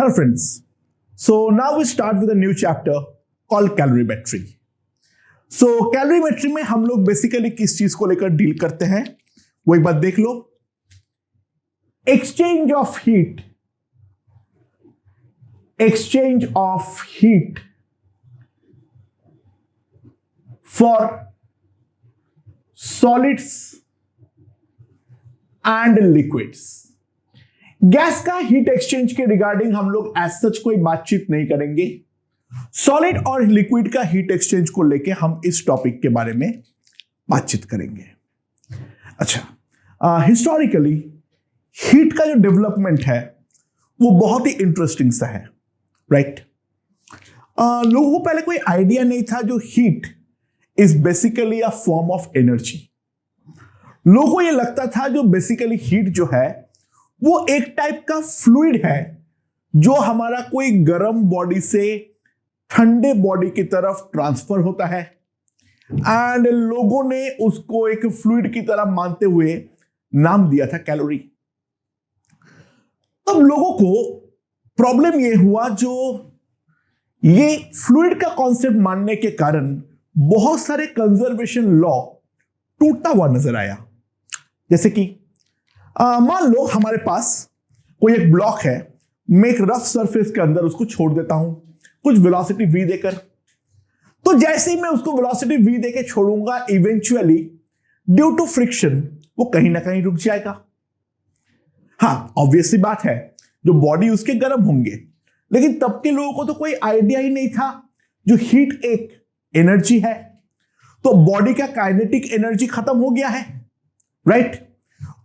Hello friends. So now we start with a new chapter called calorimetry. So calorimetry में हम लोग basically किस चीज को लेकर डील करते हैं वो एक बात देख लो. Exchange of heat for solids and liquids. Gas का हीट एक्सचेंज के रिगार्डिंग हम लोग एज सच कोई बातचीत नहीं करेंगे. सॉलिड और लिक्विड का हीट एक्सचेंज को लेके हम इस टॉपिक के बारे में बातचीत करेंगे. अच्छा, हिस्टोरिकली हीट का जो डेवलपमेंट है वो बहुत ही इंटरेस्टिंग सा है, राइट? लोगों को पहले कोई आइडिया नहीं था जो heat is basically a form of energy. लोगों को ये लगता था जो बेसिकली हीट जो है वो एक टाइप का फ्लूइड है जो हमारा कोई गर्म बॉडी से ठंडे बॉडी की तरफ ट्रांसफर होता है, एंड लोगों ने उसको एक फ्लूइड की तरह मानते हुए नाम दिया था कैलोरी. अब लोगों को प्रॉब्लम ये हुआ जो ये फ्लूइड का कॉन्सेप्ट मानने के कारण बहुत सारे कंजर्वेशन लॉ टूटता हुआ नजर आया. जैसे कि मान लो हमारे पास कोई एक ब्लॉक है, मैं एक रफ सरफेस के अंदर उसको छोड़ देता हूं कुछ वेलोसिटी v देकर. तो जैसे ही मैं उसको वेलोसिटी v देकर छोड़ूंगा, इवेंचुअली ड्यू टू फ्रिक्शन वो कहीं ना कहीं रुक जाएगा. हाँ, ऑब्वियसली बात है जो बॉडी उसके गर्म होंगे, लेकिन तब के लोगों को तो कोई आइडिया ही नहीं था जो हीट एक एनर्जी है. तो बॉडी का काइनेटिक एनर्जी खत्म हो गया है, राइट?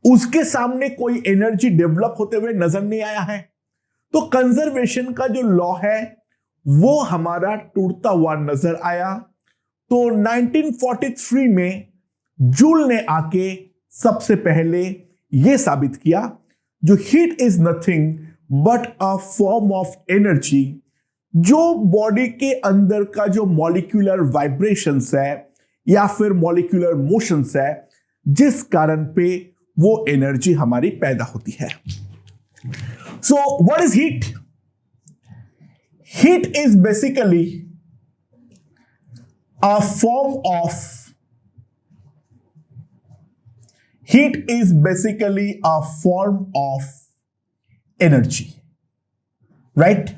उसके सामने कोई एनर्जी डेवलप होते हुए नजर नहीं आया है. तो कंजर्वेशन का जो लॉ है वो हमारा टूटता हुआ नजर आया. तो 1943 में जूल ने आके सबसे पहले यह साबित किया जो heat is nothing but a form of energy, जो बॉडी के अंदर का जो मॉलिक्यूलर वाइब्रेशंस है या फिर मॉलिक्यूलर मोशंस है जिस कारण पे वो एनर्जी हमारी पैदा होती है. So what is heat? Heat is basically a form of energy, right?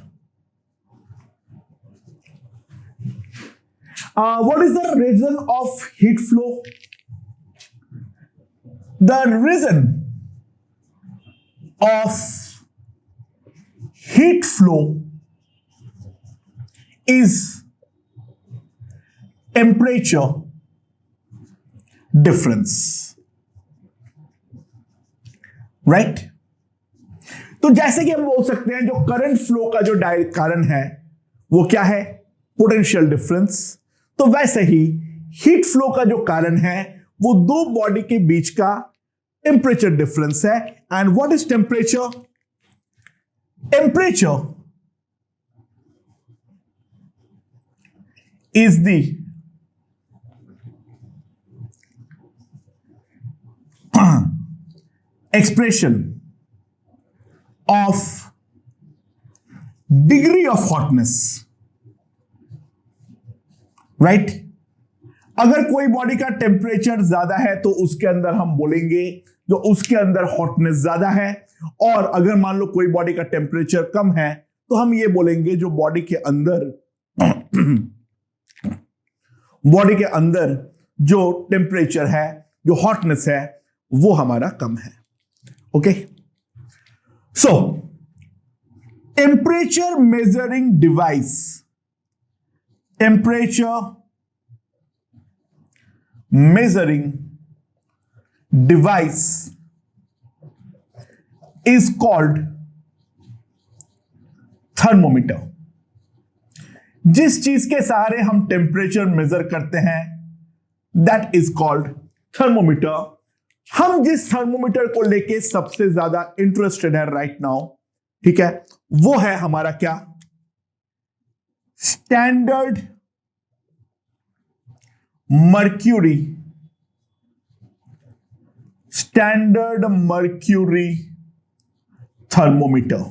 What is the reason of heat flow? The reason of heat flow is temperature difference, right? तो जैसे कि हम बोल सकते हैं जो करंट फ्लो का जो कारण है वो क्या है? Potential difference. तो वैसे ही हीट फ्लो का जो कारण है वो दो बॉडी के बीच का टेम्परेचर डिफरेंस है. And what is temperature? Temperature is the expression of degree of hotness, right? अगर कोई बॉडी का टेम्परेचर ज्यादा है तो उसके अंदर हम बोलेंगे जो उसके अंदर हॉटनेस ज्यादा है, और अगर मान लो कोई बॉडी का टेम्परेचर कम है तो हम ये बोलेंगे जो बॉडी के अंदर जो टेम्परेचर है, जो हॉटनेस है, वो हमारा कम है. Okay, so temperature measuring device, temperature measuring device is called thermometer. जिस चीज के सहारे हम टेम्परेचर मेजर करते हैं दैट इज कॉल्ड थर्मोमीटर. हम जिस थर्मोमीटर को लेके सबसे ज्यादा इंटरेस्टेड है राइट नाउ, ठीक है, वो है हमारा क्या? Standard mercury thermometer.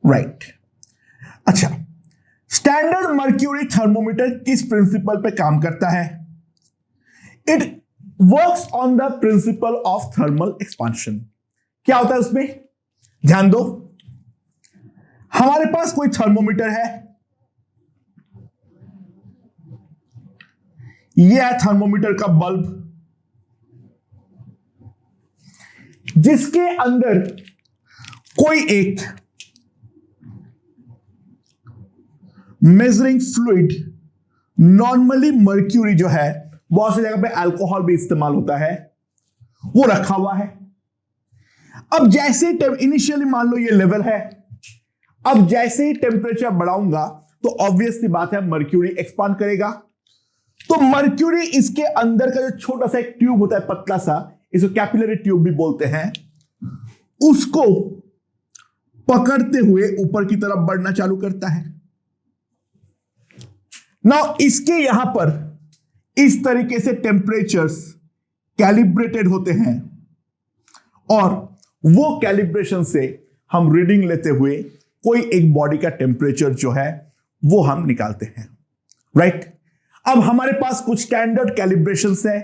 राइट। अच्छा, स्टैंडर्ड मर्क्यूरी थर्मोमीटर किस प्रिंसिपल पे काम करता है? It works on the principle of thermal expansion. क्या होता है उसमें? ध्यान दो, हमारे पास कोई थर्मोमीटर है, यह है थर्मोमीटर का बल्ब, जिसके अंदर कोई एक मेजरिंग फ्लूइड, नॉर्मली मर्क्यूरी जो है, बहुत सी जगह पे अल्कोहल भी इस्तेमाल होता है, वो रखा हुआ है। अब जैसे इनिशियली मान लो ये लेवल है, अब जैसे ही टेम्परेचर बढ़ाऊंगा तो ऑब्वियसली बात है मर्क्यूरी एक्सपांड करेगा। तो मर्क्यूरी, इसके अंदर का जो छोटा सा एक ट्यूब होता है, पतला सा, इसको कैपिलरी ट्यूब भी बोलते हैं, उसको पकड़ते हुए ऊपर की तरफ बढ़ना चालू करता है। नाउ इसके यहां पर इस तरीके से टेम्परेचर्स कैलिब्रेटेड होते हैं और वो कैलिब्रेशन से हम रीडिंग लेते हुए कोई एक बॉडी का टेम्परेचर जो है वो हम निकालते हैं, राइट। अब हमारे पास कुछ स्टैंडर्ड कैलिब्रेशंस है।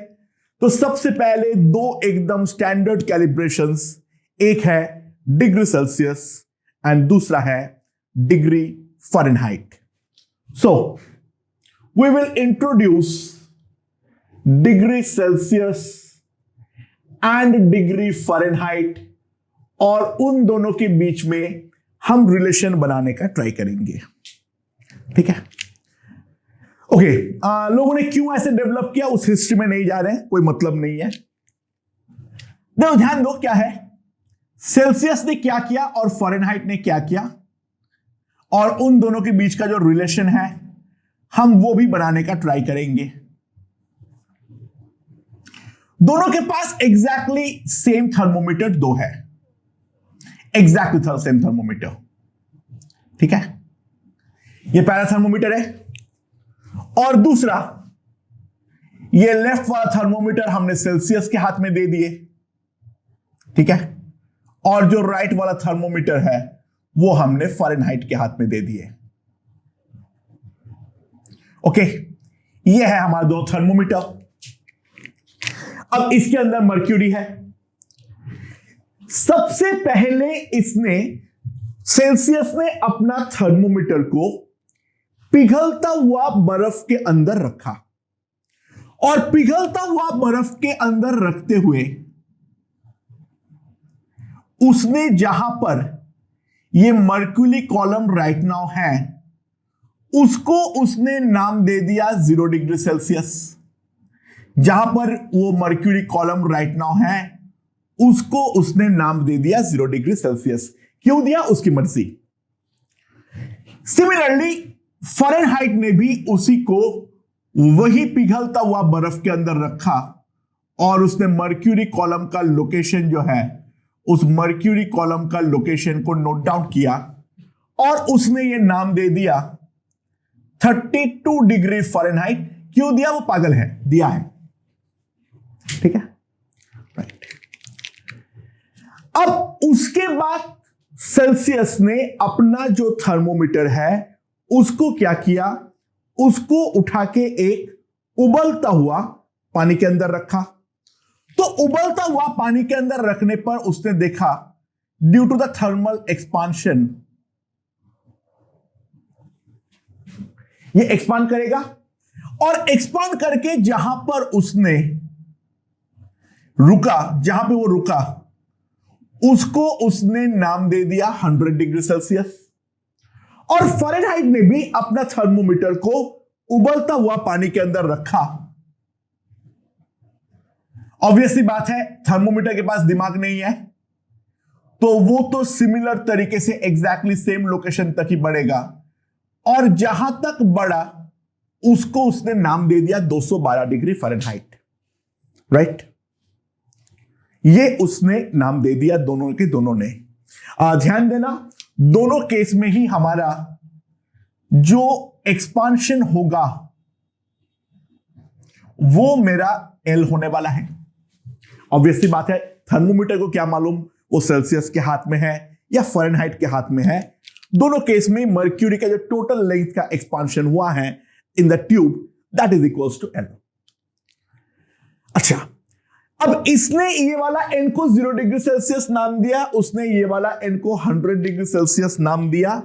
तो सबसे पहले दो एकदम स्टैंडर्ड कैलिब्रेशंस, एक है डिग्री सेल्सियस एंड दूसरा है degree Fahrenheit. So we will introduce degree Celsius and degree Fahrenheit और उन दोनों के बीच में हम रिलेशन बनाने का ट्राई करेंगे, ठीक है। ओके, लोगों ने क्यों ऐसे डेवलप किया उस हिस्ट्री में नहीं जा रहे हैं, कोई मतलब नहीं है। देखो, ध्यान दो, क्या है, सेल्सियस ने क्या किया और फ़ारेनहाइट ने क्या किया, और उन दोनों के बीच का जो रिलेशन है हम वो भी बनाने का ट्राई करेंगे। दोनों के पास एग्जैक्टली सेम थर्मोमीटर दो है, एग्जैक्टली सेम थर्मोमीटर, ठीक है। ये पहला थर्मोमीटर है और दूसरा, ये लेफ्ट वाला थर्मोमीटर हमने सेल्सियस के हाथ में दे दिए, ठीक है, और जो राइट वाला थर्मोमीटर है वो हमने फ़ारेनहाइट के हाथ में दे दिए। ओके, ये है हमारा दो थर्मोमीटर। अब इसके अंदर मर्क्यूरी है। सबसे पहले इसने, सेल्सियस ने अपना थर्मोमीटर को पिघलता हुआ बर्फ के अंदर रखा और पिघलता हुआ बर्फ के अंदर रखते हुए उसने जहां पर ये मर्क्यूरी कॉलम राइट नाउ है उसको उसने नाम दे दिया 0 डिग्री सेल्सियस। जहां पर वो मर्क्यूरी कॉलम राइट नाउ है उसको उसने नाम दे दिया 0 डिग्री सेल्सियस। क्यों दिया? उसकी मर्जी। सिमिलरली फ़ारेनहाइट ने भी उसी को वही पिघलता हुआ बर्फ के अंदर रखा और उसने मर्क्यूरी कॉलम का लोकेशन जो है, उस मर्क्यूरी कॉलम का लोकेशन को नोट डाउन किया और उसने ये नाम दे दिया 32 डिग्री फ़ारेनहाइट। क्यों दिया? वो पागल है, दिया है, ठीक है, राइट। अब उसके बाद सेल्सियस ने अपना जो थर्मोमीटर है उसको क्या किया, उसको उठा के एक उबलता हुआ पानी के अंदर रखा। तो उबलता हुआ पानी के अंदर रखने पर उसने देखा due to the thermal expansion ये एक्सपांड करेगा और एक्सपांड करके जहां पर उसने रुका, जहां पे वो रुका उसको उसने नाम दे दिया 100 डिग्री सेल्सियस। और फ़ारेनहाइट ने भी अपना थर्मोमीटर को उबलता हुआ पानी के अंदर रखा। ऑब्वियसली बात है, थर्मोमीटर के पास दिमाग नहीं है तो वो तो सिमिलर तरीके से एग्जैक्टली सेम लोकेशन तक ही बढ़ेगा और जहां तक बढ़ा उसको उसने नाम दे दिया 212 डिग्री फ़ारेनहाइट, राइट। ये उसने नाम दे दिया दोनों के दोनों ने। ध्यान देना, दोनों केस में ही हमारा जो एक्सपांशन होगा वो मेरा एल होने वाला है। ऑब्वियसली बात है, थर्मोमीटर को क्या मालूम वो सेल्सियस के हाथ में है या फ़ारेनहाइट के हाथ में है, दोनों केस में मर्क्यूरी का जो टोटल लेंथ का एक्सपांशन हुआ है in the tube that is equals to L। अच्छा, अब इसने ये वाला n को 0 डिग्री सेल्सियस नाम दिया, उसने ये वाला n को 100 डिग्री सेल्सियस नाम दिया,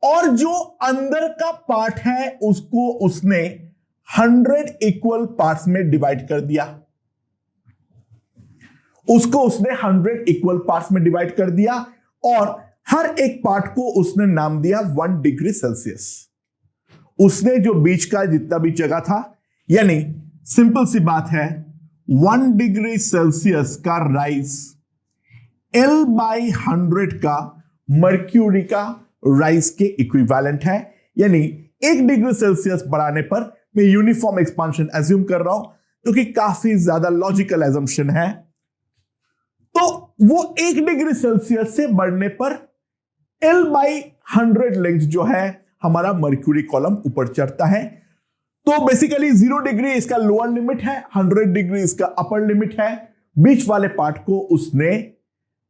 और जो अंदर का पार्ट है उसको उसने 100 इक्वल पार्ट्स में डिवाइड कर दिया। उसको उसने 100 इक्वल पार्ट्स में डिवाइड कर दिया और हर एक पार्ट को उसने नाम दिया 1 डिग्री सेल्सियस। उसने जो बीच का जितना भी जगह था, यानी सिंपल सी बात है 1 डिग्री सेल्सियस का राइज L/100 का मर्क्यूरी का राइज के इक्विवेलेंट है। यानी 1 डिग्री सेल्सियस बढ़ाने पर, मैं यूनिफॉर्म एक्सपांशन एज्यूम कर रहा हूं क्योंकि काफी ज्यादा लॉजिकल एजम्पशन है, तो वो 1 डिग्री सेल्सियस से बढ़ने पर L/100 लेंथ जो है हमारा मर्क्यूरी कॉलम ऊपर चढ़ता है। तो बेसिकली 0 डिग्री इसका लोअर लिमिट है, 100 डिग्री इसका अपर लिमिट है। बीच वाले पार्ट को उसने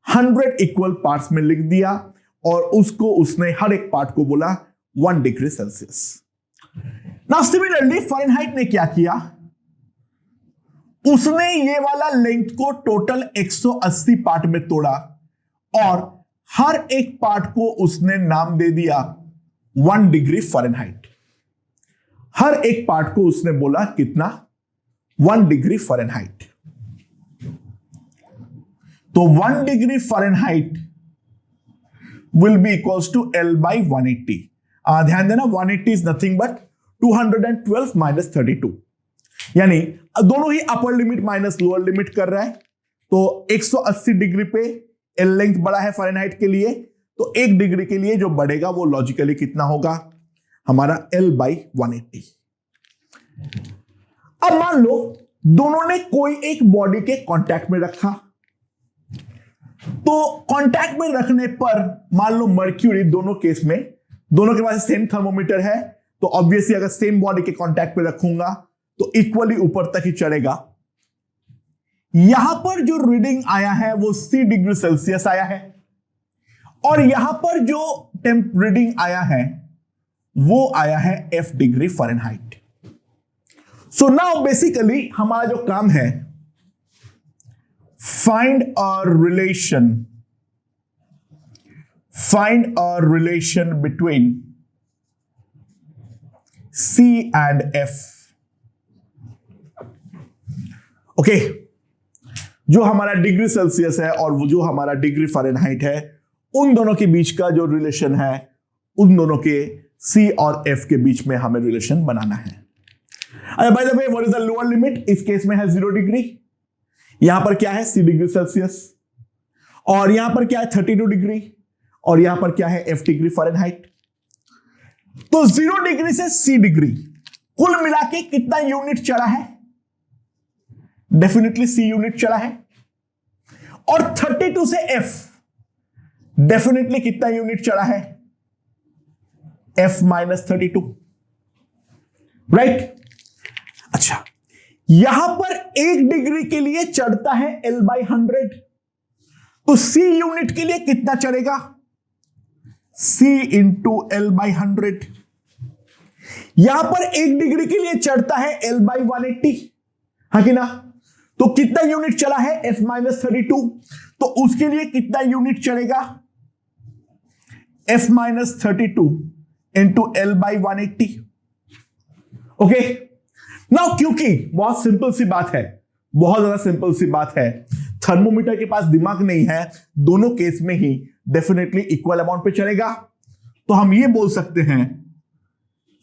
100 इक्वल पार्ट्स में लिख दिया और उसको उसने हर एक पार्ट को बोला 1 degree Celsius. Now similarly Fahrenheit ने क्या किया, उसने ये वाला लेंथ को टोटल 180 पार्ट में तोड़ा और हर एक पार्ट को उसने नाम दे दिया 1 डिग्री फ़ारेनहाइट। हर एक पार्ट को उसने बोला कितना, 1 डिग्री फ़ारेनहाइट। तो 1 degree Fahrenheit will be equals to L/180। ध्यान देना 180 इज नथिंग बट 212 माइनस 32, यानी दोनों ही upper limit minus lower limit कर रहा है। तो 180 डिग्री पे एल लेंथ बड़ा है फ़ारेनहाइट के लिए, तो 1 डिग्री के लिए जो बढ़ेगा वो लॉजिकली कितना होगा, हमारा L/180। अब मान लो दोनों ने कोई एक बॉडी के कांटेक्ट में रखा, तो कांटेक्ट में रखने पर मान लो मर्क्यूरी, दोनों केस में दोनों के पास सेम थर्मोमीटर है, तो ऑब्वियसली अगर सेम बॉडी के कांटेक्ट में रखूंगा तो इक्वली ऊपर तक ही चढ़ेगा। यहां पर जो रीडिंग आया है वो C डिग्री सेल्सियस आया है और यहां पर जो टेम्प रीडिंग आया है वो आया है F degree Fahrenheit. So now basically हमारा जो काम है, find a relation between C and F। Okay, जो हमारा डिग्री सेल्सियस है और वो जो हमारा डिग्री फ़ारेनहाइट है, उन दोनों के बीच का जो रिलेशन है, उन दोनों के C और F के बीच में हमें रिलेशन बनाना है। अच्छा, by the way, what is the lower limit? इस केस में है 0 डिग्री, यहां पर क्या है C डिग्री सेल्सियस, और यहां पर क्या है 32 डिग्री, और यहां पर क्या है F डिग्री फ़ारेनहाइट। तो 0 डिग्री से C डिग्री कुल मिला के कितना यूनिट चढ़ा है? डेफिनेटली C यूनिट चढ़ा है। और 32 से F डेफिनेटली कितना यूनिट चढ़ा है? F minus 32, right. अच्छा, यहां पर 1 डिग्री के लिए चढ़ता है L/100, तो C यूनिट के लिए कितना चढ़ेगा? C into L/100। यहां पर 1 डिग्री के लिए चढ़ता है L/180, हाँ कि ना? तो कितना यूनिट चला है? F माइनस 32, तो उसके लिए कितना यूनिट चढ़ेगा? F minus 32 into L/180। Okay, now क्योंकि बहुत सिंपल सी बात है, बहुत ज्यादा सिंपल सी बात है, थर्मोमीटर के पास दिमाग नहीं है, दोनों केस में ही डेफिनेटली इक्वल अमाउंट पे चलेगा, तो हम ये बोल सकते हैं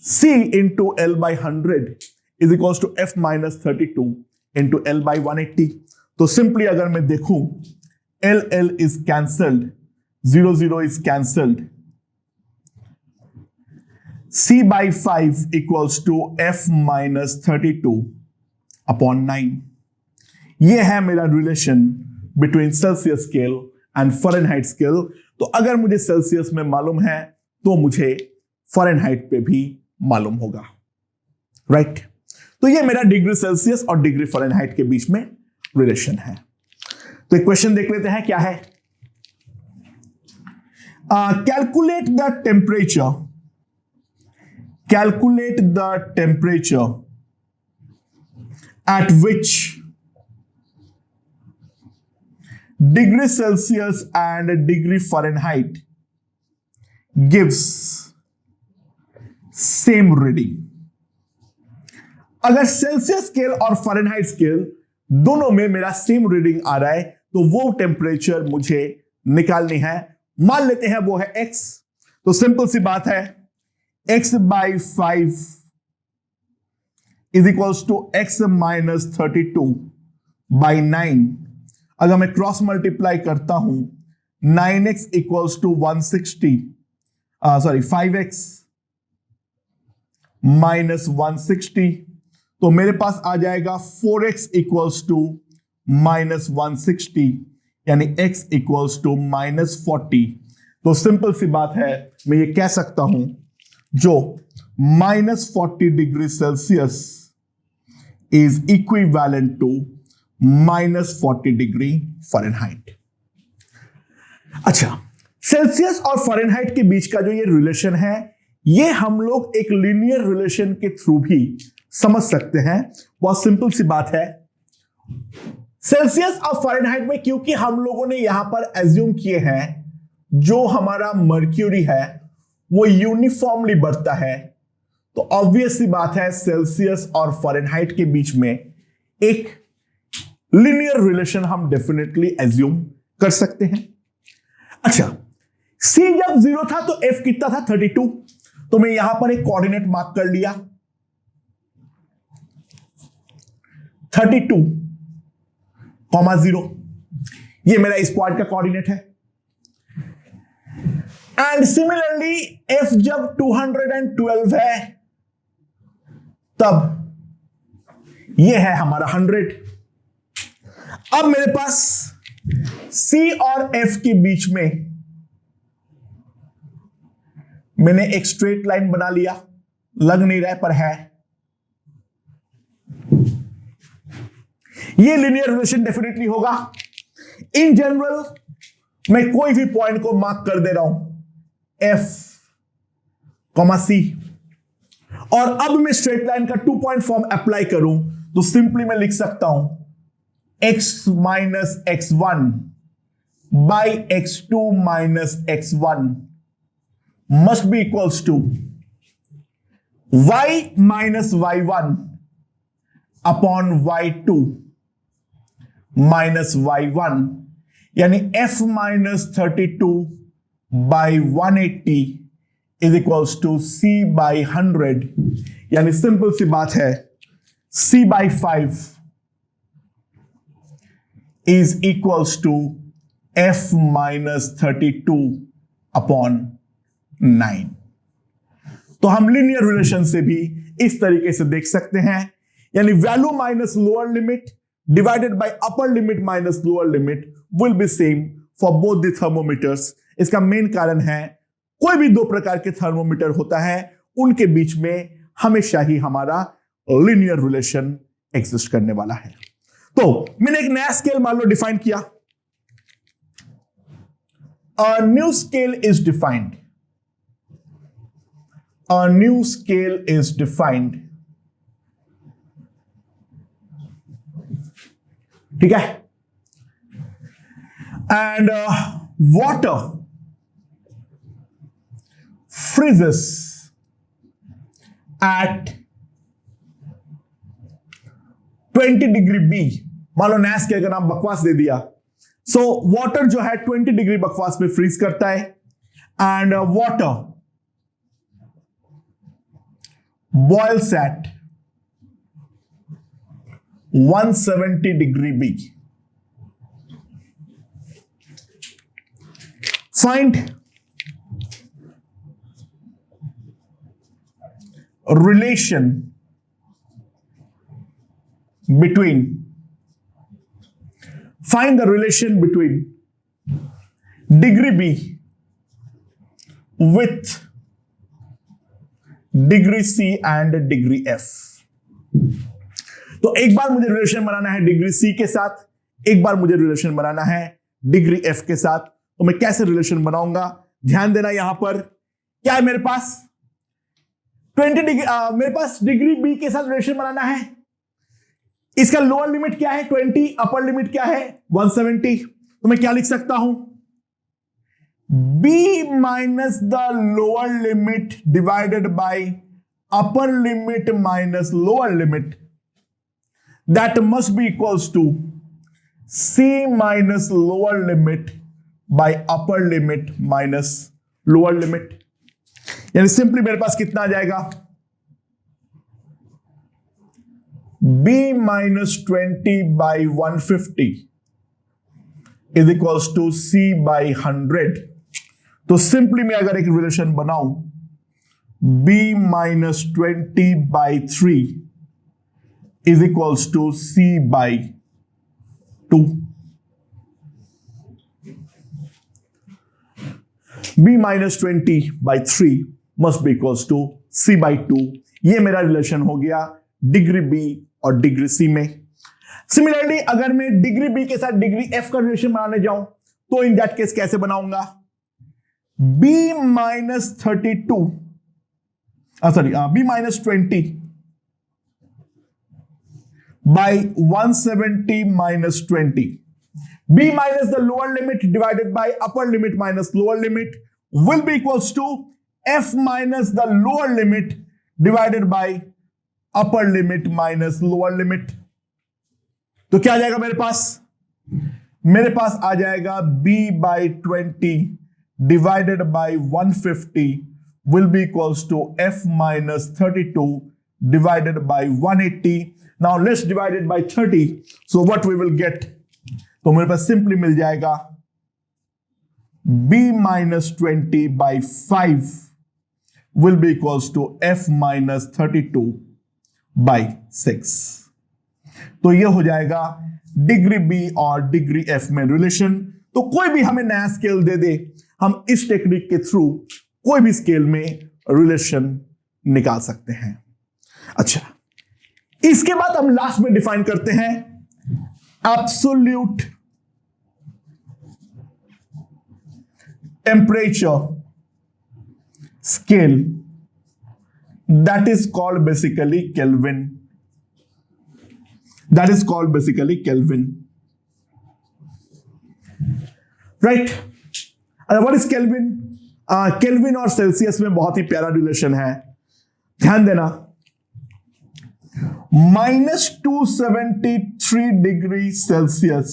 C into L/100 is equal to F minus 32 into L/180। तो सिंपली अगर मैं देखूं, L is cancelled, 0 0 is cancelled, C/5 equals to F minus 32 upon 9। ये है मेरा relation between Celsius scale and Fahrenheit scale. तो अगर मुझे सेल्सियस में मालूम है तो मुझे फ़ारेनहाइट पे भी मालूम होगा, राइट। तो ये मेरा डिग्री सेल्सियस और डिग्री फ़ारेनहाइट के बीच में रिलेशन है। तो एक क्वेश्चन देख लेते हैं क्या है। Calculate the temperature at which degree Celsius and degree Fahrenheit gives same reading. अगर सेल्सियस स्केल और फ़ारेनहाइट स्केल दोनों में मेरा सेम रीडिंग आ रहा है तो वो टेम्परेचर मुझे निकालनी है। मान लेते हैं वो है x, तो सिंपल सी बात है x by 5 is equals to x minus 32 by 9। अगर मैं क्रॉस मल्टीप्लाई करता हूं 9x equals to 160, 5x minus 160, तो मेरे पास आ जाएगा 4x इक्वल्स टू माइनस 160, यानी x इक्वल्स टू माइनस 40। तो सिंपल सी बात है, मैं ये कह सकता हूं जो minus 40 degree Celsius is equivalent to minus 40 degree Fahrenheit. अच्छा, सेल्सियस और फ़ारेनहाइट के बीच का जो ये रिलेशन है, ये हम लोग एक लीनियर रिलेशन के थ्रू भी समझ सकते हैं। बहुत सिंपल सी बात है, सेल्सियस और फ़ारेनहाइट में क्योंकि हम लोगों ने यहां पर एज्यूम किए हैं जो हमारा मर्क्यूरी है वो यूनिफॉर्मली बढ़ता है, तो ऑब्वियस सी बात है सेल्सियस और फ़ारेनहाइट के बीच में एक लीनियर रिलेशन हम डेफिनेटली एज्यूम कर सकते हैं। अच्छा, C जब 0 था तो F कितना था 32, तो मैं यहां पर एक कोऑर्डिनेट मार्क कर लिया 32,0, ये मेरा इस पॉइंट का कोऑर्डिनेट है। एंड सिमिलरली F जब 212 है तब ये है हमारा 100। अब मेरे पास C और F के बीच में मैंने एक स्ट्रेट लाइन बना लिया, लग नहीं रहा पर है। ये लीनियर रिलेशन डेफिनेटली होगा। इन जनरल मैं कोई भी पॉइंट को मार्क कर दे रहा हूं F, C, और अब मैं स्ट्रेट लाइन का 2 पॉइंट फॉर्म अप्लाई करूं तो सिंपली मैं लिख सकता हूं x minus x1 by x2 minus x1 must be equals to y minus y1 upon y2 minus y1, यानी f minus 32 by 180 is equals to c by 100, यानी सिंपल सी बात है c by 5 is equals to f minus 32 upon 9। तो हम linear relation से भी इस तरीके से देख सकते हैं, यानी value minus lower limit divided by upper limit minus lower limit will be same for both the thermometers. इसका मेन कारण है कोई भी दो प्रकार के थर्मोमीटर होता है, उनके बीच में हमेशा ही हमारा लीनियर रिलेशन एग्जिस्ट करने वाला है। तो मैंने एक नया स्केल मान लो डिफाइन किया, a new scale is defined, a new scale is defined, ठीक है, and water freezes at 20 degree B। मान लो नया स्केल का नाम बकवास दे दिया। सो वाटर जो है 20 डिग्री बकवास में फ्रीज करता है, and water boils at 170 degree B. Find relation between, find the relation between degree B with degree C and degree F। तो एक बार मुझे रिलेशन बनाना है डिग्री C के साथ, एक बार मुझे रिलेशन बनाना है डिग्री F के साथ। तो मैं कैसे रिलेशन बनाऊंगा, ध्यान देना यहां पर क्या है मेरे पास 20 डिग्री, मेरे पास डिग्री बी के साथ रिलेशन बनाना है। इसका लोअर लिमिट क्या है 20, अपर लिमिट क्या है 170। तो मैं क्या लिख सकता हूं b minus the lower limit divided by upper limit minus lower limit, that must be equals to c minus lower limit by upper limit minus lower limit. यानी सिंपली मेरे पास कितना आ जाएगा b minus 20 by 150 is equals to c by 100। तो सिंपली मैं अगर एक रिलेशन बनाऊं b minus 20 by 3 is equals to c by 2। b minus 20 by 3 must be equals to c by 2। ये मेरा रिलेशन हो गया डिग्री b और डिग्री c में। सिमिलरली अगर मैं डिग्री b के साथ डिग्री f का रिलेशन बनाने जाऊं तो इन दैट केस कैसे बनाऊंगा b minus 32 b minus 20 by 170 minus 20, b minus the lower limit divided by upper limit minus lower limit will be equals to f minus the lower limit divided by upper limit minus lower limit। तो क्या आ जाएगा मेरे पास आ जाएगा b by 20 divided by 150 will be equals to f minus 32 divided by 180। now let's divide it by 30, so what we will get, तो मेरे पास simply मिल जाएगा b minus 20 by 5 will be equals to f minus 32 by 6। तो ये हो जाएगा degree b और degree f में रिलेशन। तो कोई भी हमें नया स्केल दे दे, हम इस टेक्निक के थ्रू कोई भी स्केल में रिलेशन निकाल सकते हैं। अच्छा, इसके बाद हम लास्ट में डिफाइन करते हैं absolute temperature scale, that is called basically Kelvin. Right? What is Kelvin? Kelvin और सेल्सियस में बहुत ही प्यारा रिलेशन है, ध्यान देना। -273 degree Celsius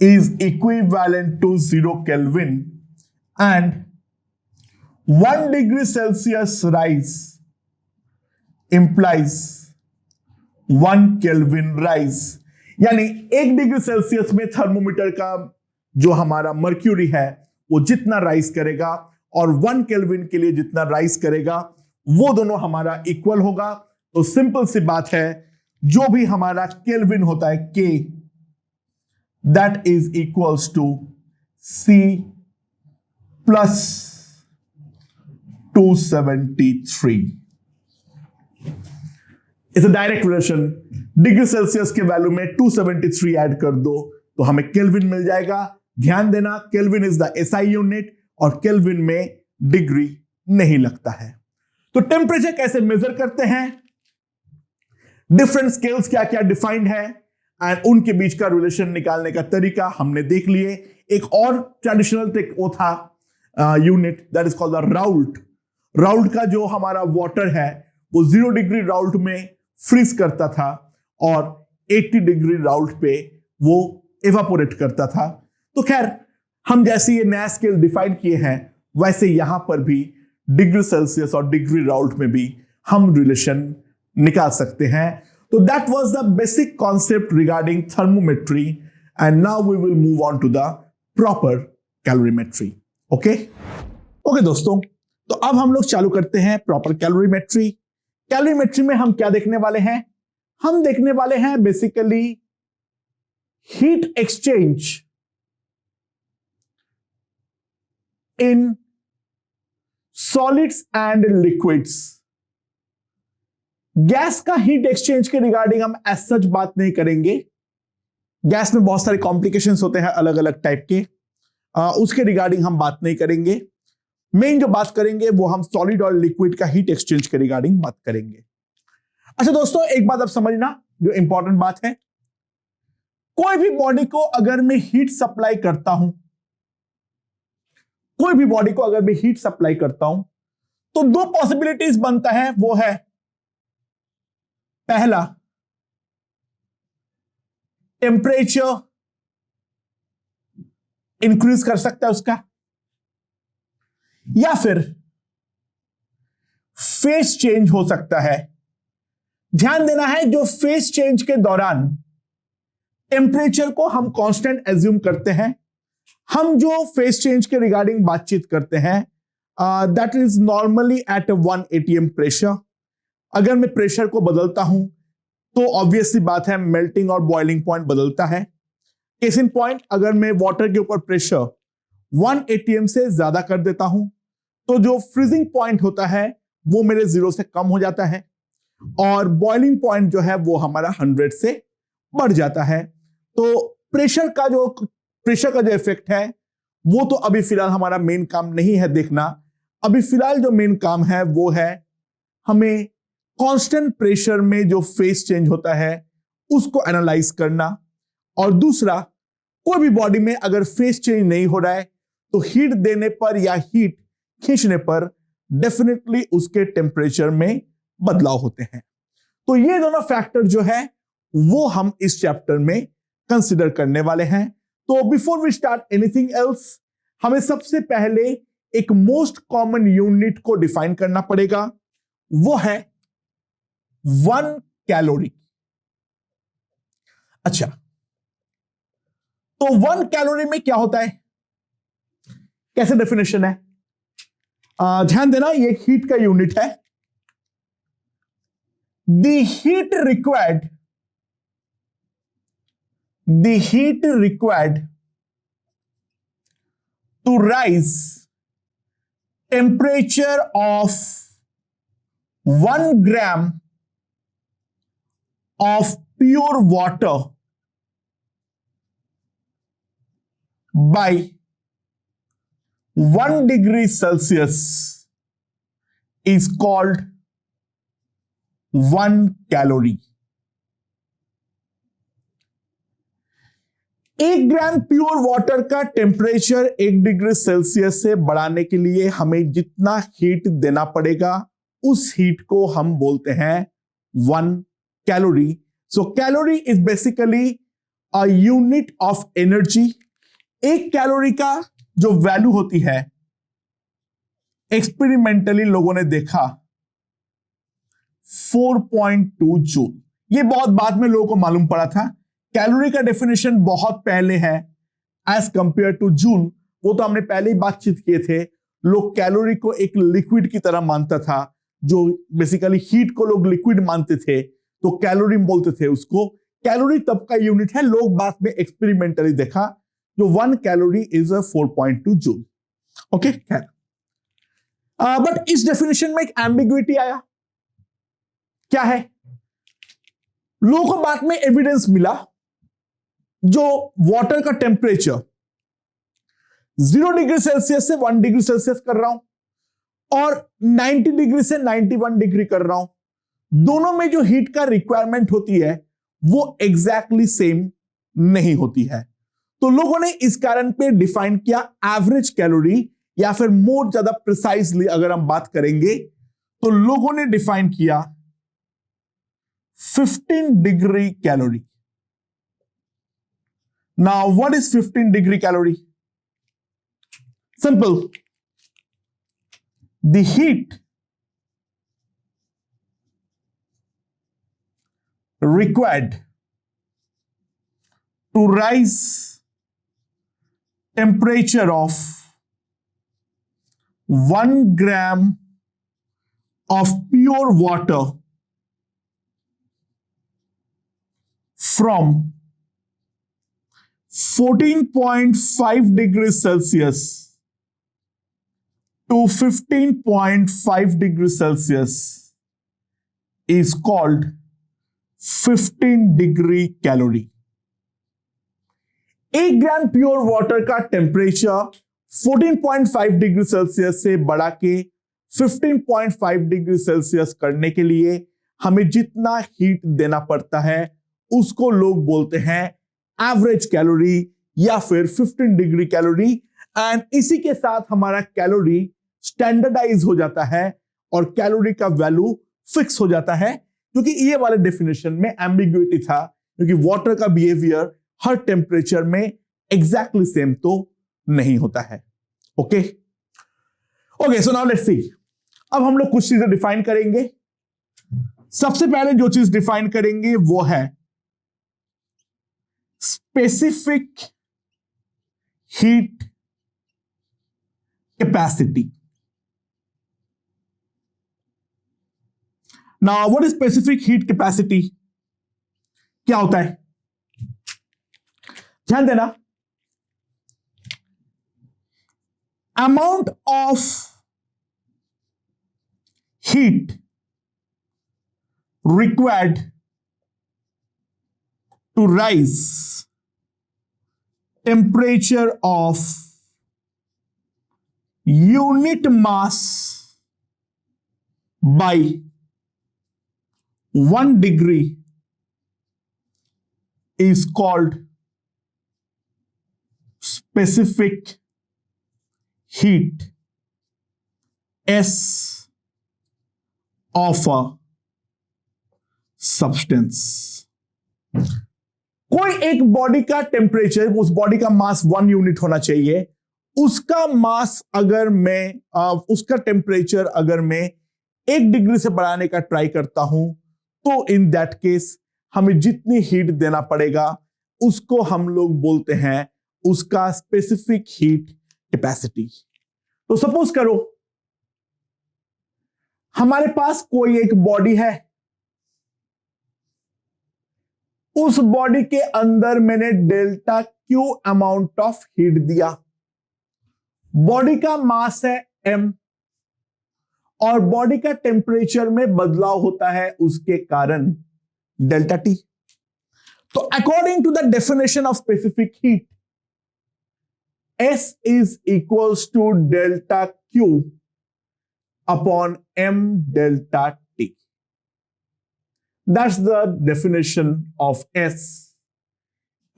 is equivalent to 0 Kelvin and 1 degree Celsius rise implies 1 Kelvin rise। यानी 1 डिग्री सेल्सियस में थर्मोमीटर का जो हमारा मर्क्यूरी है वो जितना राइज करेगा और 1 केल्विन के लिए जितना राइज करेगा वो दोनों हमारा इक्वल होगा। तो सिंपल सी बात है, जो भी हमारा केल्विन होता है K, that is equals to C plus 273। It's a direct relation. Degree Celsius के वैल्यू में 273 ऐड कर दो तो हमें केल्विन मिल जाएगा। ध्यान देना, kelvin is the SI unit और केल्विन में डिग्री नहीं लगता है। तो टेम्परेचर कैसे मेजर करते हैं, डिफरेंट स्केल्स क्या क्या डिफाइंड है एंड उनके बीच का रिलेशन निकालने का तरीका हमने देख लिए। एक और ट्रेडिशनल वो था unit, that is called the Raoult. Raoult का जो हमारा वाटर है वो 0 डिग्री राउल्ट में फ्रीज करता था और 80 डिग्री राउल्ट पे वो एवापोरेट करता था। तो खैर, हम जैसे ये नया स्केल डिफाइन किए हैं वैसे यहां पर भी डिग्री सेल्सियस और डिग्री राउल्ट में भी हम रिलेशन निकाल सकते हैं। तो that was the basic concept regarding thermometry and now we will move on to the proper calorimetry. Okay दोस्तों, तो अब हम लोग चालू करते हैं प्रॉपर कैलोरीमेट्री। कैलोरीमेट्री में हम क्या देखने वाले हैं, हम देखने वाले हैं basically heat exchange in solids and liquids. Gas का हीट एक्सचेंज के रिगार्डिंग हम एज सच बात नहीं करेंगे। गैस में बहुत सारे कॉम्प्लिकेशंस होते हैं अलग अलग टाइप के, उसके रिगार्डिंग हम बात नहीं करेंगे। मेन जो बात करेंगे वो हम सॉलिड और लिक्विड का हीट एक्सचेंज के रिगार्डिंग बात करेंगे। अच्छा दोस्तों, एक बात अब समझना जो इंपॉर्टेंट बात है, कोई भी बॉडी को अगर मैं हीट सप्लाई करता हूं, कोई भी बॉडी को अगर मैं हीट सप्लाई करता हूं तो दो पॉसिबिलिटीज बनता है। वो है पहला, टेम्परेचर इंक्रीज कर सकता है उसका, या फिर फेस चेंज हो सकता है। ध्यान देना है, जो फेस चेंज के दौरान टेम्परेचर को हम कांस्टेंट एज्यूम करते हैं। हम जो फेस चेंज के रिगार्डिंग बातचीत करते हैं that is normally at 1 atm pressure. अगर मैं प्रेशर को बदलता हूं तो ऑब्वियसली बात है मेल्टिंग और बॉइलिंग पॉइंट बदलता है। केस इन पॉइंट, अगर मैं वाटर के ऊपर प्रेशर 1 atm से ज्यादा कर देता हूं तो जो फ्रीजिंग पॉइंट होता है वो मेरे 0 से कम हो जाता है और बॉइलिंग पॉइंट जो है वो हमारा 100 से बढ़ जाता है। तो प्रेशर का जो इफेक्ट है वो तो अभी फिलहाल हमारा मेन काम नहीं है देखना। अभी फिलहाल जो मेन काम है वो है हमें कांस्टेंट प्रेशर में जो फेस चेंज होता है उसको एनालाइज करना। और दूसरा, कोई भी बॉडी में अगर फेस चेंज नहीं हो रहा है तो हीट देने पर या हीट खींचने पर डेफिनेटली उसके टेम्परेचर में बदलाव होते हैं। तो ये दोनों फैक्टर जो है वो हम इस चैप्टर में कंसिडर करने वाले हैं। तो before we start anything else, हमें सबसे पहले एक मोस्ट कॉमन यूनिट को डिफाइन करना पड़ेगा, वो है 1 कैलोरी। अच्छा, तो 1 कैलोरी में क्या होता है, कैसे डेफिनेशन है? ध्यान देना, ये हीट का यूनिट है। The heat required to rise temperature of 1 gram of pure water by 1 degree Celsius is called 1 calorie. 1 gram pure water का टेम्परेचर 1 डिग्री सेल्सियस से बढ़ाने के लिए हमें जितना हीट देना पड़ेगा उस हीट को हम बोलते हैं 1 calorie. So calorie is basically a unit of energy. 1 calorie का जो वैल्यू होती है, एक्सपेरिमेंटली लोगों ने देखा 4.2 जूल। ये बहुत बाद में लोगों को मालूम पड़ा था। कैलोरी का डेफिनेशन बहुत पहले है एज कंपेयर टू जूल, वो तो हमने पहले ही बातचीत किए थे। लोग कैलोरी को एक लिक्विड की तरह मानता था, जो बेसिकली हीट को लोग लिक्विड मानते थे तो कैलोरी बोलते थे उसको। कैलोरी तब का यूनिट है, लोग बाद में एक्सपेरिमेंटली देखा जो 1 कैलोरी इज 4.2 जूल। ओके, खैर, बट इस डेफिनेशन में एक एम्बिग्विटी आया। क्या है? लोगों को बाद में एविडेंस मिला जो वाटर का टेम्परेचर 0 डिग्री सेल्सियस से 1 डिग्री सेल्सियस कर रहा हूं और 90 डिग्री से 91 डिग्री कर रहा हूं, दोनों में जो हीट का रिक्वायरमेंट होती है वो एग्जैक्टली सेम नहीं होती है। तो लोगों ने इस कारण पे डिफाइन किया एवरेज कैलोरी, या फिर मोर ज्यादा प्रिसाइजली अगर हम बात करेंगे तो लोगों ने डिफाइन किया 15 degree calorie. Now, what is 15 degree calorie? Simple. The heat required to rise temperature of 1 gram of pure water from 14.5 degrees Celsius to 15.5 degrees Celsius is called 15 degree calorie. 1 gram pure water का temperature 14.5 degree Celsius से बढ़ा के 15.5 degree Celsius करने के लिए हमें जितना heat देना पड़ता है उसको लोग बोलते हैं एवरेज कैलोरी या फिर 15 डिग्री कैलोरी। एंड इसी के साथ हमारा कैलोरी स्टैंडर्डाइज हो जाता है और कैलोरी का वैल्यू फिक्स हो जाता है, क्योंकि ये वाले डेफिनेशन में एम्बिग्युइटी था, क्योंकि वाटर का बिहेवियर हर टेम्परेचर में एग्जैक्टली सेम तो नहीं होता है। Okay okay, so now let's see. अब हम लोग कुछ चीजें डिफाइन करेंगे। सबसे पहले जो चीज डिफाइन करेंगे वो है specific heat capacity. Now what is specific heat capacity? क्या होता है? ध्यान देना, amount of heat required to rise temperature of unit mass by 1 degree is called specific heat S of a substance. कोई एक बॉडी का टेम्परेचर, उस body का मास 1 यूनिट होना चाहिए। उसका मास अगर मैं उसका टेम्परेचर अगर मैं 1 डिग्री से बढ़ाने का ट्राई करता हूं तो इन दैट केस हमें जितनी हीट देना पड़ेगा उसको हम लोग बोलते हैं उसका स्पेसिफिक हीट कैपेसिटी। तो सपोज करो हमारे पास कोई एक बॉडी है, उस बॉडी के अंदर मैंने delta Q amount of heat दिया। बॉडी का मास है m और बॉडी का टेम्परेचर में बदलाव होता है उसके कारण डेल्टा टी। तो according to the definition of specific heat, S is equals to delta Q upon m delta T. That's the definition of S.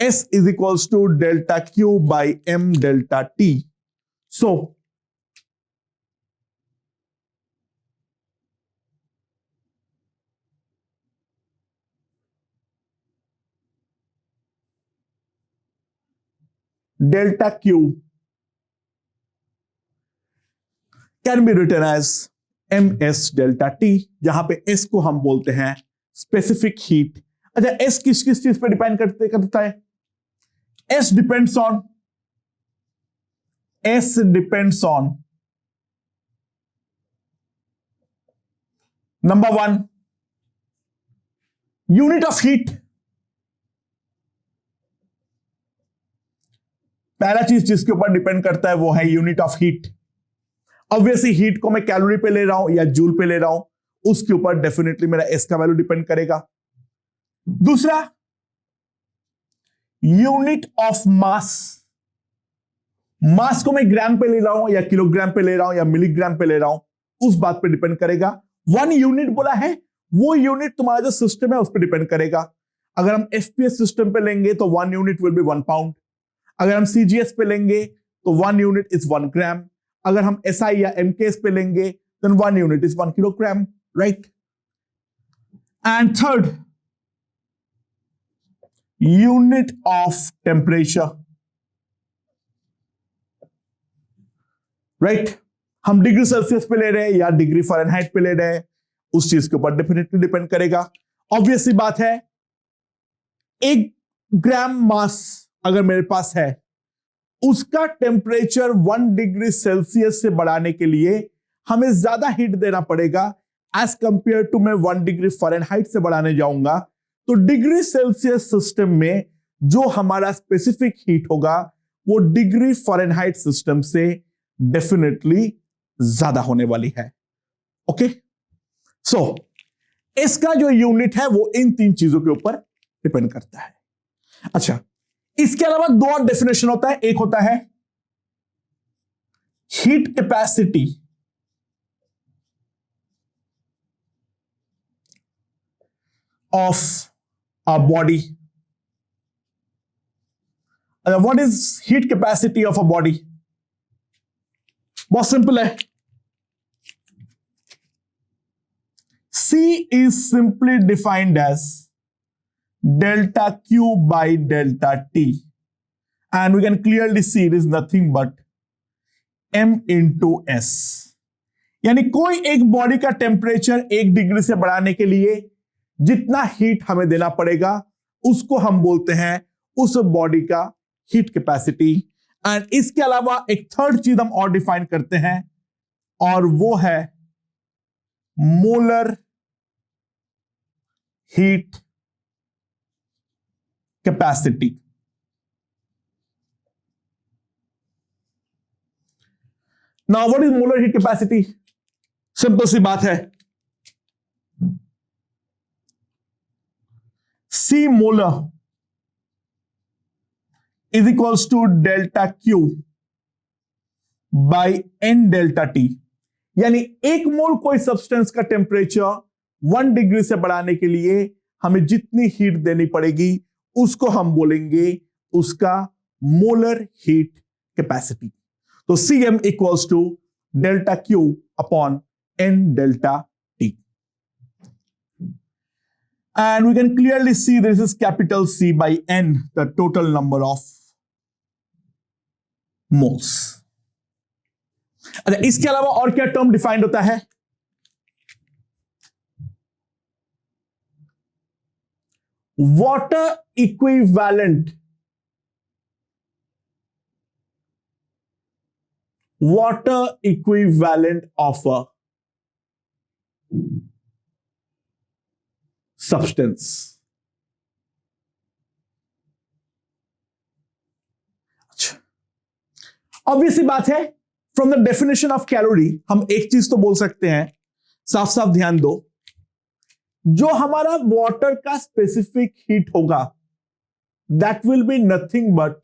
S is equals to delta Q by m delta T. So, delta Q can be written as ms delta T, जहां पे S को हम बोलते हैं specific heat. अच्छा, S किस किस चीज पे डिपेंड करता है? S depends on number 1 unit of heat. पहला चीज जिसके ऊपर डिपेंड करता है वो है unit of heat. Obviously heat को मैं कैलोरी पे ले रहा हूं या जूल पे ले रहा हूं, उसके ऊपर डेफिनेटली मेरा एस का वैल्यू डिपेंड करेगा। दूसरा, यूनिट ऑफ मास। मास को मैं ग्राम पे ले रहा हूं या किलोग्राम पे ले रहा हूं या मिलीग्राम पे ले रहा हूं, उस बात पे डिपेंड करेगा। 1 यूनिट बोला है, वो यूनिट तुम्हारा जो सिस्टम है उस पर डिपेंड करेगा। अगर हम एफपीएस सिस्टम पे लेंगे तो 1 यूनिट विल बी 1 पाउंड। अगर हम सीजीएस पे लेंगे तो 1 यूनिट इज 1 ग्राम। अगर हम एसआई या एमकेएस पे लेंगे then 1 unit is 1 kilogram, right? And third, unit of temperature, right? हम डिग्री सेल्सियस पे ले रहे हैं या डिग्री फ़ारेनहाइट पे ले रहे हैं, उस चीज के ऊपर डेफिनेटली डिपेंड करेगा। ऑब्वियसली बात है, 1 ग्राम मास अगर मेरे पास है, उसका टेम्परेचर 1 डिग्री सेल्सियस से बढ़ाने के लिए हमें ज्यादा हीट देना पड़ेगा एज कंपेयर टू मैं 1 डिग्री फ़ारेनहाइट से बढ़ाने जाऊंगा तो डिग्री सेल्सियस सिस्टम में जो हमारा स्पेसिफिक हीट होगा वो डिग्री फ़ारेनहाइट सिस्टम से डेफिनेटली ज्यादा होने वाली है। ओके, सो इसका जो यूनिट है वो इन 3 चीजों के ऊपर डिपेंड करता है। अच्छा, इसके अलावा दो और डेफिनेशन होता है, एक होता है heat capacity of a body. What is heat capacity of a body? बहुत सिंपल है, C is simply defined as delta Q by delta T, and we can clearly see it is nothing but M into S। यानी कोई एक body का temperature 1 degree से बढ़ाने के लिए जितना हीट हमें देना पड़ेगा उसको हम बोलते हैं उस बॉडी का हीट कैपेसिटी। एंड इसके अलावा एक थर्ड चीज हम और डिफाइन करते हैं और वो है molar heat capacity. Now what is molar heat capacity? Simple सी बात है, C molar is equals to delta Q by N delta T। यानी एक मोल कोई सब्सटेंस का टेम्परेचर 1 डिग्री से बढ़ाने के लिए हमें जितनी हीट देनी पड़ेगी उसको हम बोलेंगे उसका मोलर हीट कैपेसिटी। तो Cm equals to delta Q upon N delta T। And we can clearly see this is capital C by N, the total number of moles। अच्छा, इसके अलावा और क्या टर्म डिफाइंड होता है? Water equivalent, water equivalent of a substance. अच्छा, obviously बात है, from the definition of calorie हम एक चीज तो बोल सकते हैं, साफ साफ ध्यान दो, जो हमारा वाटर का स्पेसिफिक हीट होगा that will be nothing but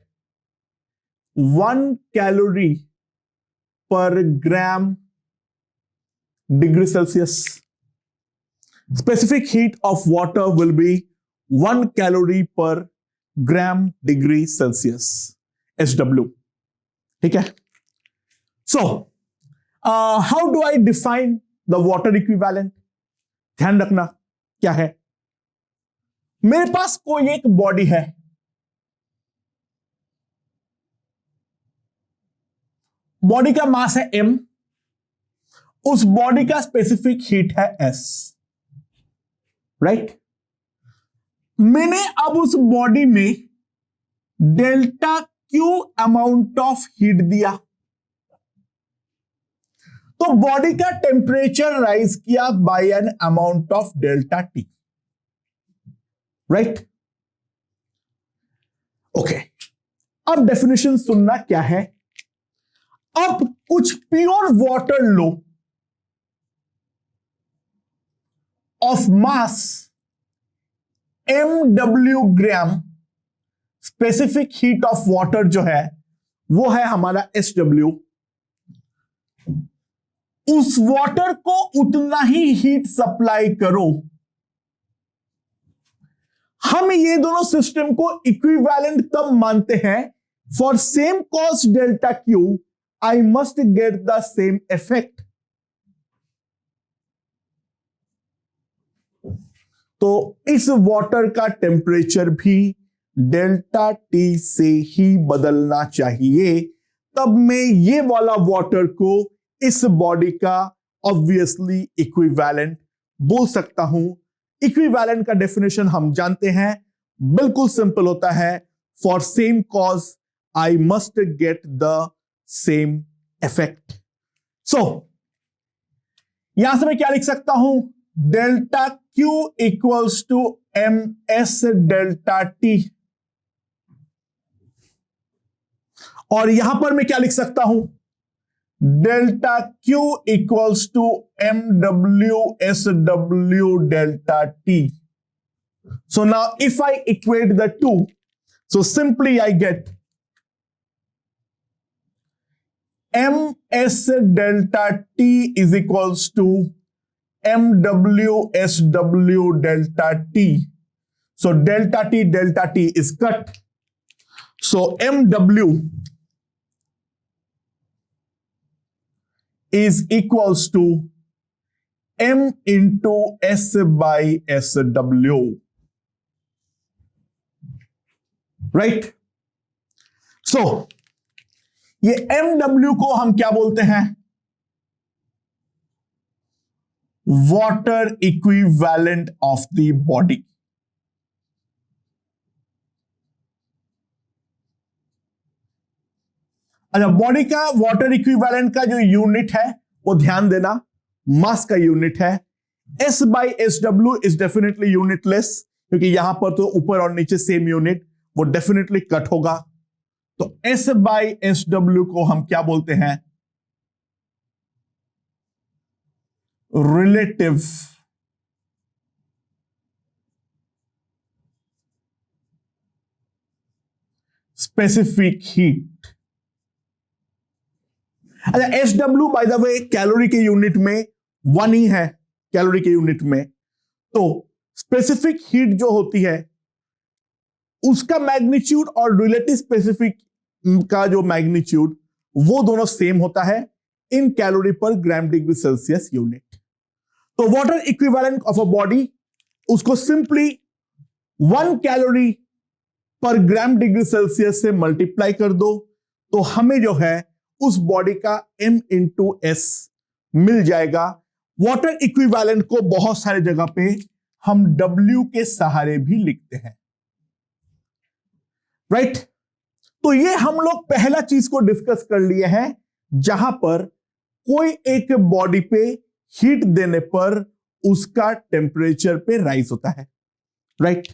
1 calorie per gram degree Celsius. Specific heat of water will be 1 calorie per gram degree Celsius, SW। ठीक है? So, how do I define the water equivalent? ध्यान रखना क्या है, मेरे पास कोई एक बॉडी है, बॉडी का मास है m, उस बॉडी का स्पेसिफिक हीट है S, राइट? मैंने अब उस बॉडी में delta Q amount of heat दिया, तो बॉडी का टेम्परेचर राइज किया by an amount of delta T, right? Okay, अब डेफिनेशन सुनना क्या है। अब कुछ प्योर वाटर लो of mass mw gram, specific heat of water जो है वो है हमारा SW। उस वाटर को उतना ही हीट सप्लाई करो। हम ये दोनों सिस्टम को इक्विवेलेंट तब मानते हैं, for same cost delta Q I must get the same effect. तो इस वाटर का टेम्परेचर भी डेल्टा T से ही बदलना चाहिए, तब मैं ये वाला वाटर को इस बॉडी का ऑब्वियसली इक्विवेलेंट बोल सकता हूं। इक्विवेलेंट का डेफिनेशन हम जानते हैं, बिल्कुल सिंपल होता है, for same cause I must get the same effect. So यहां से मैं क्या लिख सकता हूं, delta Q equals to MS delta T, और यहां पर मैं क्या लिख सकता हूं, delta Q equals to MW SW delta T। So now if I equate the two, So simply I get ms delta T is equals to MWSW delta T. So delta T is cut. So MW is equals to M into S by SW. Right? So ये MW को हम क्या बोलते हैं? Water equivalent of the body. अच्छा, body का water equivalent का जो यूनिट है वो ध्यान देना, मास का यूनिट है. S by SW is definitely unitless, क्योंकि यहां पर तो ऊपर और नीचे सेम यूनिट, वो डेफिनेटली कट होगा. तो S बाई SW को हम क्या बोलते हैं? Relative specific heat. अच्छा, SW by the way calorie के यूनिट में 1 ही है, कैलोरी के यूनिट में. तो स्पेसिफिक हीट जो होती है उसका मैग्नीट्यूड और रिलेटिव स्पेसिफिक का जो मैग्नीट्यूड वो दोनों सेम होता है इन calorie per gram degree Celsius unit. तो water equivalent of a body, उसको simply 1 calorie per gram degree Celsius से मल्टीप्लाई कर दो, तो हमें जो है उस बॉडी का M इंटू S मिल जाएगा. वाटर इक्विवेलेंट को बहुत सारे जगह पे हम W के सहारे भी लिखते हैं. राइट? तो ये हम लोग पहला चीज को डिस्कस कर लिए हैं, जहां पर कोई एक बॉडी पे हीट देने पर उसका टेम्परेचर पे राइज होता है. राइट?